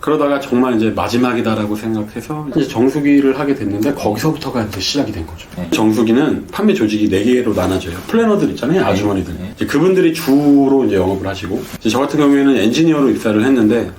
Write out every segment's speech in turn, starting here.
그러다가 정말 이제 마지막이다라고 생각해서 이제 정수기를 하게 됐는데 거기서부터가 이제 시작이 된 거죠. 정수기는 판매 조직이 4개로 나눠져요. 플래너들 있잖아요, 아주머니들. 이제 그분들이 주로 이제 영업을 하시고, 이제 저 같은 경우에는 엔지니어로 입사를 했는데,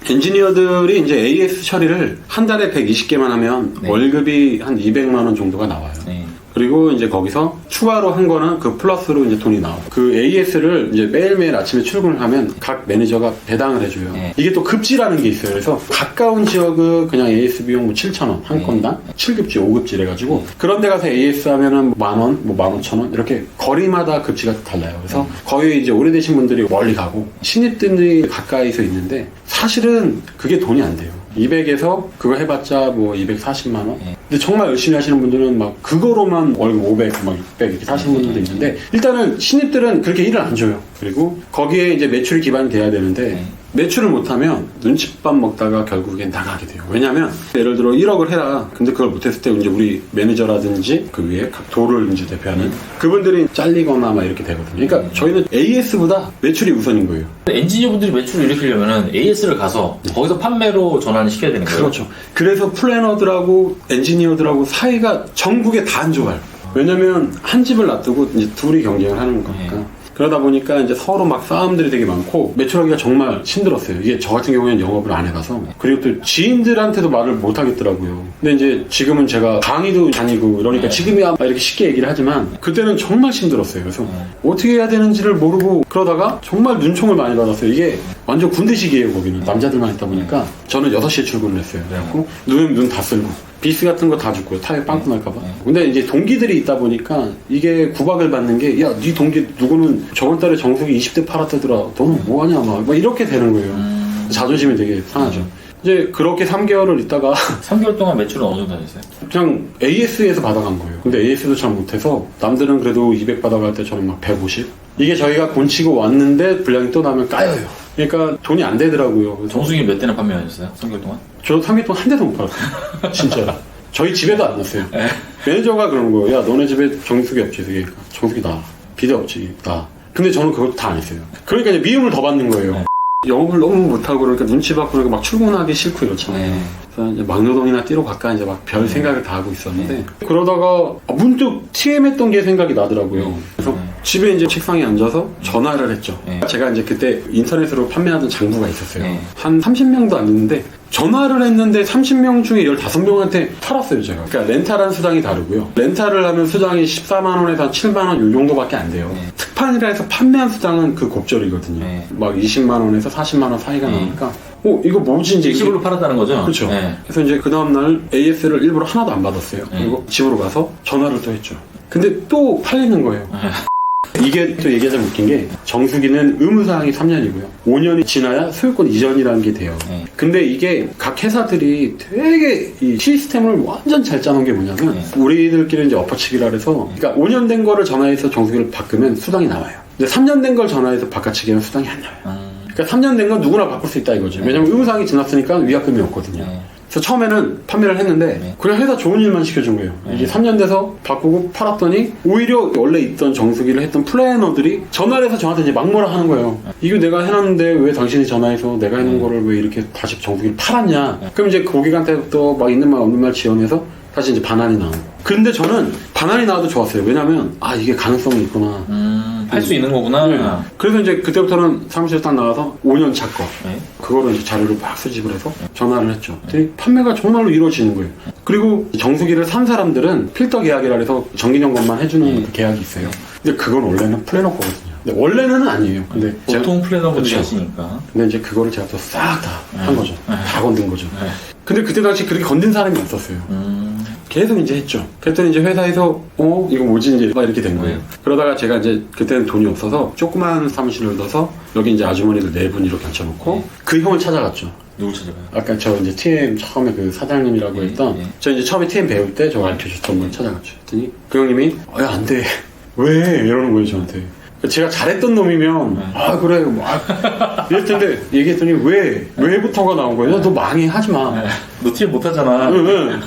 엔지니어들이 이제 AS 처리를 한 달에 120개만 하면 월급이 한 200만 원 정도가 나와요. 그리고 이제 거기서 추가로 한 거는 그 플러스로 이제 돈이 나와요. 그 AS를 이제 매일매일 아침에 출근을 하면 각 매니저가 배당을 해줘요. 이게 또 급지라는 게 있어요. 그래서 가까운 지역은 그냥 AS 비용 뭐 7,000원 한 건당 7급지, 5급지 해가지고 그런 데 가서 AS 하면은 10,000원, 뭐 15,000원 이렇게 거리마다 급지가 달라요. 그래서 거의 이제 오래되신 분들이 멀리 가고 신입들이 가까이서 있는데 사실은 그게 돈이 안 돼요. 200에서 그거 해봤자 뭐 240만 원. 근데 정말 열심히 하시는 분들은 막 그거로만 월급 500, 막 600 이렇게 사시는 분들도 있는데 일단은 신입들은 그렇게 일을 안 줘요. 그리고 거기에 이제 매출이 기반이 돼야 되는데 매출을 못하면 눈칫밥 먹다가 결국엔 나가게 돼요. 왜냐면 예를 들어 1억을 해라. 근데 그걸 못했을 때 이제 우리 매니저라든지 그 위에 각 도를 이제 대표하는 그분들이 잘리거나 막 이렇게 되거든요. 그러니까 저희는 AS보다 매출이 우선인 거예요. 엔지니어분들이 매출을 일으키려면 AS를 가서 거기서 판매로 전환을 시켜야 되는 거예요. 그렇죠. 그래서 플래너들하고 엔지니어들하고 사이가 전국에 다 안 좋아요. 왜냐면 한 집을 놔두고 이제 둘이 경쟁을 하는 거니까. 그러다 보니까 이제 서로 막 싸움들이 되게 많고 매출하기가 정말 힘들었어요. 이게 저 같은 경우에는 영업을 안 해봐서. 그리고 또 지인들한테도 말을 못 하겠더라고요. 근데 이제 지금은 제가 강의도 다니고 이러니까 지금이야 이렇게 쉽게 얘기를 하지만 그때는 정말 힘들었어요. 그래서 어떻게 해야 되는지를 모르고 그러다가 정말 눈총을 많이 받았어요. 이게 완전 군대식이에요. 거기는 남자들만 있다 보니까 저는 6시에 출근을 했어요. 그래갖고 눈 다 쓸고 비스 같은 거 다 죽고요. 타이어 빵꾸 날까봐. 근데 이제 동기들이 있다 보니까 이게 구박을 받는 게, 야, 네 동기 누구는 저번 달에 정수기 20대 팔았다더라. 너는 뭐하냐, 막 이렇게 되는 거예요. 자존심이 되게 상하죠. 이제 그렇게 3개월을 있다가 3개월 동안 매출은 어느 정도 하셨어요? 그냥 AS에서 받아간 거예요. 근데 AS도 잘 못해서 남들은 그래도 200 받아갈 때 저는 막 150. 이게 저희가 본치고 왔는데 분량이 또 나면 까여요. 그러니까 돈이 안 되더라고요. 정수기 몇 대나 판매하셨어요? 3개월 동안? 저 3개월 동안 한 대도 못 팔았어요. 진짜. 저희 집에도 안 났어요. 매니저가 그러는 거예요. 야, 너네 집에 정수기 없지? 그러니까 정수기 나. 비대 없지? 나. 근데 저는 그것도 다 안 했어요. 그러니까 이제 미움을 더 받는 거예요. 영업을 너무 못하고 그러니까 눈치 받고 그러니까 막 출근하기 싫고 이렇잖아요. 그래서 이제 막노동이나 뛰러 갈까 이제 막 별 생각을 다 하고 있었는데 그러다가 문득 TM했던 게 생각이 나더라고요. 그래서 집에 이제 책상에 앉아서 전화를 했죠. 제가 이제 그때 인터넷으로 판매하던 장부가 있었어요. 한 30명도 안 됐는데 전화를 했는데 30명 중에 15명한테 팔았어요, 제가. 그러니까 렌탈한 수당이 다르고요. 렌탈을 하면 수당이 14만 원에서 한 7만 원 요 정도밖에 안 돼요. 특판이라 해서 판매한 수당은 그 곱절이거든요. 막 20만 원에서 40만 원 사이가 나니까 이거 뭐지 이제 집으로 팔았다는 거죠? 그렇죠. 그래서 이제 그 다음날 AS를 일부러 하나도 안 받았어요. 그리고 집으로 가서 전화를 또 했죠. 근데 또 팔리는 거예요. 이게 또 얘기하자면 웃긴 게 정수기는 의무사항이 3년이고요. 5년이 지나야 소유권 이전이라는 게 돼요. 근데 이게 각 회사들이 되게 이 시스템을 완전 잘 짜놓은 게 뭐냐면 우리들끼리 이제 엎어치기라 그래서 그러니까 5년 된 거를 전화해서 정수기를 바꾸면 수당이 나와요. 근데 3년 된 걸 전화해서 바꿔치기면 수당이 안 나와요. 그러니까 3년 된 건 누구나 바꿀 수 있다 이거죠. 왜냐면 의무사항이 지났으니까 위약금이 없거든요. 그래서 처음에는 판매를 했는데 그냥 회사 좋은 일만 시켜준 거예요. 이게 3년 돼서 바꾸고 팔았더니 오히려 원래 있던 정수기를 했던 플래너들이 전화를 해서 저한테 이제 막뭐라 하는 거예요. 이거 내가 해놨는데 왜 당신이 전화해서 내가 해놓은 거를 왜 이렇게 다시 정수기를 팔았냐. 그럼 이제 고객한테 또 막 있는 말 없는 말 지원해서 다시 이제 반환이 나오고. 근데 저는 반환이 나와도 좋았어요. 왜냐면 이게 가능성이 있구나. 할 수 있는 거구나. 네. 그래서 이제 그때부터는 사무실 딱 나가서 5년 차 거. 그거를 이제 자료를 막 수집을 해서 전화를 했죠. 판매가 정말로 이루어지는 거예요. 그리고 정수기를 산 사람들은 필터 계약이라 해서 정기점검만 해주는 그 계약이 있어요. 근데 그건 원래는 플래너 거거든요. 근데 원래는 아니에요. 근데 보통 플래너분들이 그렇죠. 하시니까. 근데 이제 그거를 제가 또 싹 다 한 거죠. 다 건든 거죠. 근데 그때 당시 그렇게 건든 사람이 없었어요. 계속 이제 했죠. 그랬더니 이제 회사에서 이거 뭐지 이제 막 이렇게 된 거예요. 그러다가 제가 이제 그때는 돈이 없어서 조그만 사무실을 넣어서 여기 이제 아주머니들 4분 이렇게 앉혀놓고 그 형을 찾아갔죠. 누굴 찾아가요? 아까 저 이제 TM 처음에 그 사장님이라고 했던 저 이제 처음에 TM 배울 때 저 가르쳐줬던 분 찾아갔죠. 그랬더니 그 형님이 야 안 돼. 왜? 이러는 거예요 저한테. 제가 잘했던 놈이면 아 그래 뭐 이럴 텐데 얘기했더니 왜부터가 나온 거예요? 너 망해하지 마. 너 티를 못하잖아. 응.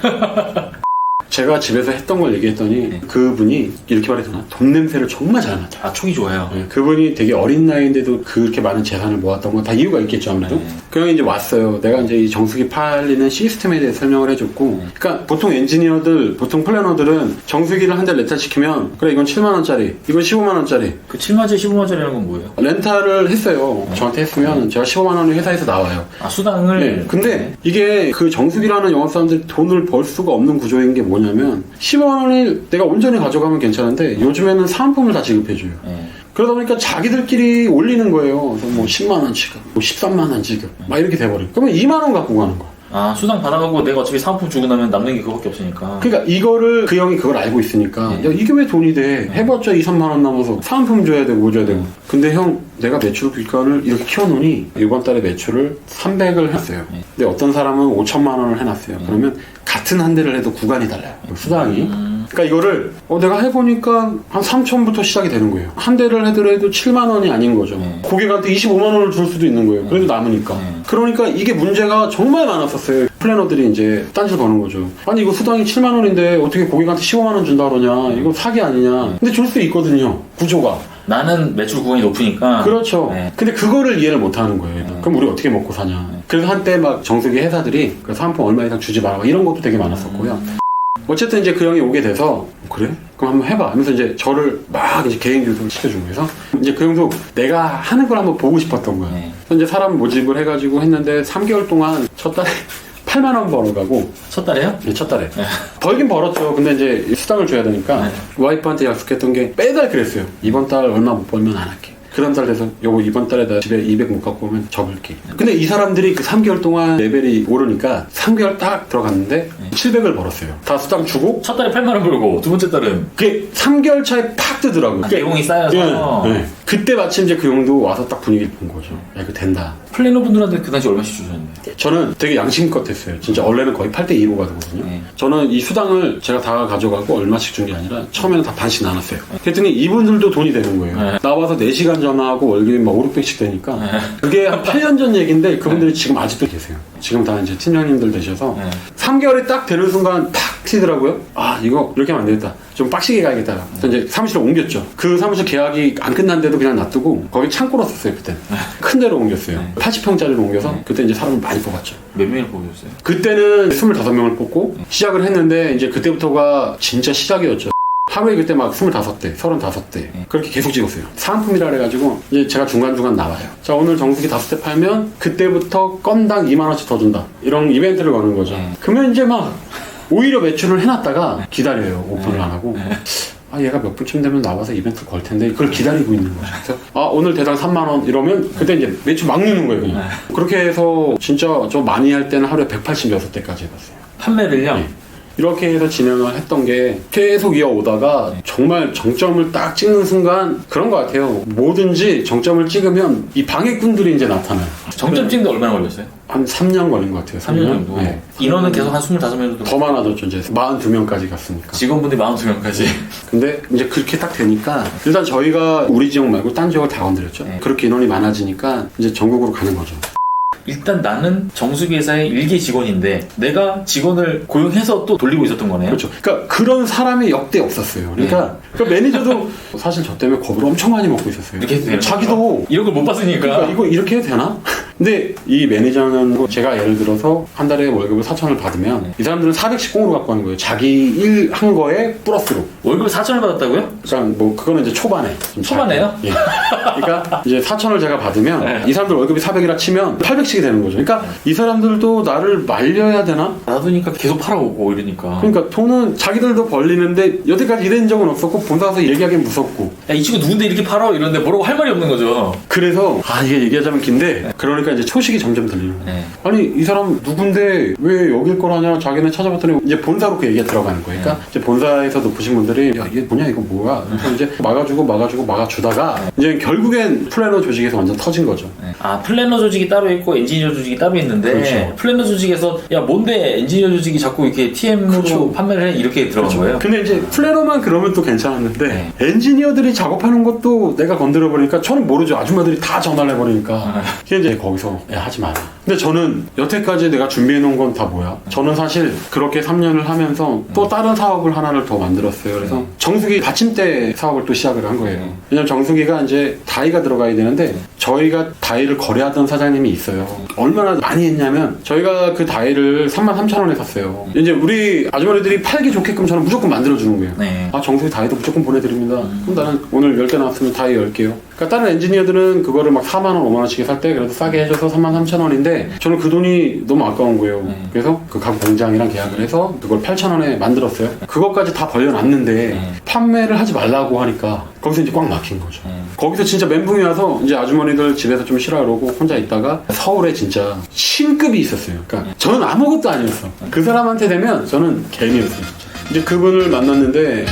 제가 집에서 했던 걸 얘기했더니 그분이 이렇게 말했잖아. 돈 냄새를 정말 잘 맡아. 아, 촉이 좋아요. 그분이 되게 어린 나이인데도 그렇게 많은 재산을 모았던 건 다 이유가 있겠죠, 아무래도. 그냥 이제 왔어요. 내가 이제 이 정수기 팔리는 시스템에 대해 설명을 해줬고. 그러니까 보통 엔지니어들, 보통 플래너들은 정수기를 한 대 렌탈시키면 그래, 이건 7만원짜리, 이건 15만원짜리. 그 7만짜리, 15만짜리라는 건 뭐예요? 렌탈을 했어요. 저한테 했으면 제가 15만원이 회사에서 나와요. 아, 수당을? 네. 근데 이게 그 정수기라는 영업사람들이 돈을 벌 수가 없는 구조인 게 뭐냐면 15만원을 내가 온전히 가져가면 괜찮은데 요즘에는 사은품을 다 지급해줘요. 그러다 보니까 자기들끼리 올리는 거예요. 그래서 뭐 10만원 지급, 뭐 13만원 지급 막 이렇게 돼버려요. 그러면 2만원 갖고 가는 거야. 아, 수당 받아가고 내가 어차피 사은품 주고 나면 남는 게 그거밖에 없으니까. 그러니까 이거를 그 형이 그걸 알고 있으니까 야 이게 왜 돈이 돼? 해봤자 2, 3만원 남아서 사은품 줘야 되고 뭐 줘야 되고. 근데 형 내가 매출 균간을 이렇게 키워놓으니 이번 달에 매출을 300을 했어요. 근데 어떤 사람은 5천만 원을 해놨어요. 그러면 같은 한 대를 해도 구간이 달라요. 수당이. 그러니까 이거를 내가 해보니까 한 3천부터 시작이 되는 거예요. 한 대를 해더라도 7만 원이 아닌 거죠. 고객한테 25만 원을 줄 수도 있는 거예요. 그래도 남으니까. 그러니까 이게 문제가 정말 많았었어요. 플래너들이 이제 딴짓 거는 거죠. 아니 이거 수당이 7만 원인데 어떻게 고객한테 15만 원 준다 그러냐. 이거 사기 아니냐. 근데 줄 수 있거든요. 구조가. 나는 매출 구간이 높으니까. 그렇죠. 근데 그거를 이해를 못 하는 거예요. 그럼 우리 어떻게 먹고 사냐. 그래서 한때 막 정수기 회사들이 그 사은품 얼마 이상 주지 마라. 이런 것도 되게 많았었고요. 어쨌든 이제 그 형이 오게 돼서 그래? 그럼 한번 해봐 하면서 이제 저를 막 이제 개인 교육을 시켜주고 해서 이제 그 형도 내가 하는 걸 한번 보고 싶었던 거야. 그래서 이제 사람 모집을 해가지고 했는데 3개월 동안 첫 달에 8만 원 벌어가고. 첫 달에요? 네, 첫 달에. 벌긴 벌었죠. 근데 이제 수당을 줘야 되니까 와이프한테 약속했던 게 매달 그랬어요. 이번 달 얼마 못 벌면 안 할게. 그 다음 달 돼서 여보 이번 달에 나 집에 200 못 갖고 오면 접을게. 근데 이 사람들이 그 3개월 동안 레벨이 오르니까 3개월 딱 들어갔는데 700을 벌었어요. 다 수당 주고. 첫 달에 8만 원 벌고 두 번째 달은 그게 3개월 차에 팍 뜨더라고요. 내공이 쌓여서. 네. 그때 마침 이제 그 형도 와서 딱 분위기를 본 거죠. 야 이거 된다. 플래너분들한테 그 당시 얼마씩 주셨는데? 저는 되게 양심껏 했어요. 진짜 원래는 거의 8대2로 가거든요. 저는 이 수당을 제가 다 가져가고 얼마씩 준 게 아니라 처음에는 다 반씩 나눴어요. 그랬더니 이분들도 돈이 되는 거예요. 나와서 4시간 전화하고 월급이 막 5, 600씩 되니까 그게 한 8년 전 얘기인데 그분들이 지금 아직도 계세요. 지금 다 이제 팀장님들 되셔서 3개월이 딱 되는 순간 탁 튀더라고요. 아 이거 이렇게 하면 안 되겠다. 좀 빡시게 가야겠다. 그래서 이제 사무실을 옮겼죠. 그 사무실 계약이 안 끝난데도 그냥 놔두고 거기 창고로 썼어요. 그때 큰 데로 옮겼어요. 80평짜리로 옮겨서 그때 이제 사람을 많이 뽑았죠. 몇 명을 뽑으셨어요? 그때는 25명을 뽑고 시작을 했는데 이제 그때부터가 진짜 시작이었죠. 하루에 그때 막 25대, 35대 그렇게 계속 찍었어요. 사은품이라 그래가지고 이제 제가 중간중간 나와요. 자 오늘 정수기 5대 팔면 그때부터 건당 2만원씩 더 준다. 이런 이벤트를 거는 거죠. 그러면 이제 막 오히려 매출을 해놨다가 기다려요. 오픈을 안 하고. 아 얘가 몇 분쯤 되면 나와서 이벤트 걸 텐데 그걸 기다리고 있는 거죠. 그래서 아 오늘 대당 3만 원 이러면 그때 이제 매출 막 누는 거예요. 그냥. 그렇게 해서 진짜 저 많이 할 때는 하루에 186대까지 해봤어요. 판매를요? 네. 이렇게 해서 진행을 했던 게 계속 이어오다가 정말 정점을 딱 찍는 순간 그런 것 같아요. 뭐든지 정점을 찍으면 이 방해꾼들이 이제 나타나요. 정점 찍는데 얼마나 걸렸어요? 한 3년 걸린 것 같아요. 3년 정도? 네. 인원은 계속 한 25명 정도? 더 많아졌죠. 이제 42명까지 갔으니까. 직원분들이 42명까지. 근데 이제 그렇게 딱 되니까 일단 저희가 우리 지역 말고 딴 지역을 다 건드렸죠. 그렇게 인원이 많아지니까 이제 전국으로 가는 거죠. 일단 나는 정수기 회사의 일개 직원인데 내가 직원을 고용해서 또 돌리고 있었던 거네요. 그렇죠. 그러니까 그런 사람이 역대 없었어요. 그러니까 그 매니저도 사실 저 때문에 겁을 엄청 많이 먹고 있었어요. 이렇게 해도 되나? 자기도 이런 걸 못 봤으니까. 그러니까 이거 이렇게 해도 되나? 근데 이 매니저는 제가 예를 들어서 한 달에 월급을 4천을 받으면 이 사람들은 400씩 꽁으로 갖고 가는 거예요. 자기 일 한 거에 플러스로. 월급을 4천을 받았다고요? 그러니까 뭐 그거는 이제 초반에. 초반에요? 예. 그러니까 이제 4천을 제가 받으면 이 사람들 월급이 400이라 치면 800씩이 되는 거죠. 그러니까 이 사람들도 나를 말려야 되나? 놔두니까 계속 팔아오고 이러니까. 그러니까 돈은 자기들도 벌리는데 여태까지 일한 적은 없었고 본사 가서 얘기하기엔 무섭고. 야, 이 친구 누군데 이렇게 팔아? 이러는데 뭐라고 할 말이 없는 거죠. 그래서 이게 얘기하자면 긴데 그러니까 그러니까 이제 초식이 점점 들리는 거예요. 네. 아니 이 사람 누군데 왜 여길 거라냐 자기는 찾아봤더니 이제 본사로 그 얘기가 들어가는 거예요. 그러니까 이제 본사에서 높으신 분들이 야 이게 뭐냐 이거 뭐야 그래서 이제 막아주다가 이제 결국엔 플래너 조직에서 완전 터진 거죠. 아 플래너 조직이 따로 있고 엔지니어 조직이 따로 있는데 그렇죠. 플래너 조직에서 야 뭔데 엔지니어 조직이 자꾸 이렇게 TM으로 그렇죠. 판매를 해 이렇게 들어간 거예요? 근데 이제 플래너만 그러면 또 괜찮았는데 엔지니어들이 작업하는 것도 내가 건드려 버리니까 저는 모르죠. 아줌마들이 다 전화를 해버리니까 이제 거기서 야 하지 마라. 근데 저는 여태까지 내가 준비해 놓은 건 다 뭐야? 저는 사실 그렇게 3년을 하면서 또 다른 사업을 하나를 더 만들었어요. 그래서 정수기 받침대 사업을 또 시작을 한 거예요. 왜냐면 정수기가 이제 다이가 들어가야 되는데 저희가 다이를 거래하던 사장님이 있어요. 얼마나 많이 했냐면 저희가 그 다이를 33,000원에 샀어요. 이제 우리 아주머니들이 팔기 좋게끔 저는 무조건 만들어주는 거예요. 네. 아 정수기 다이도 무조건 보내드립니다. 그럼 나는 오늘 10개 나왔으면 다이 10개요. 그러니까 다른 엔지니어들은 그거를 막 4만원, 5만원씩 살 때 그래도 싸게 해줘서 33,000원인데 저는 그 돈이 너무 아까운 거예요. 그래서 그 각 공장이랑 계약을 해서 그걸 8,000원에 만들었어요. 그것까지 다 벌려놨는데 판매를 하지 말라고 하니까 거기서 이제 꽉 막힌 거죠. 거기서 진짜 멘붕이 와서 이제 아주머니들 집에서 좀 쉬라 그러고 혼자 있다가 서울에 진짜 신급이 있었어요. 그러니까 저는 아무것도 아니었어. 그 사람한테 되면 저는 개미였어요. 진짜. 이제 그분을 만났는데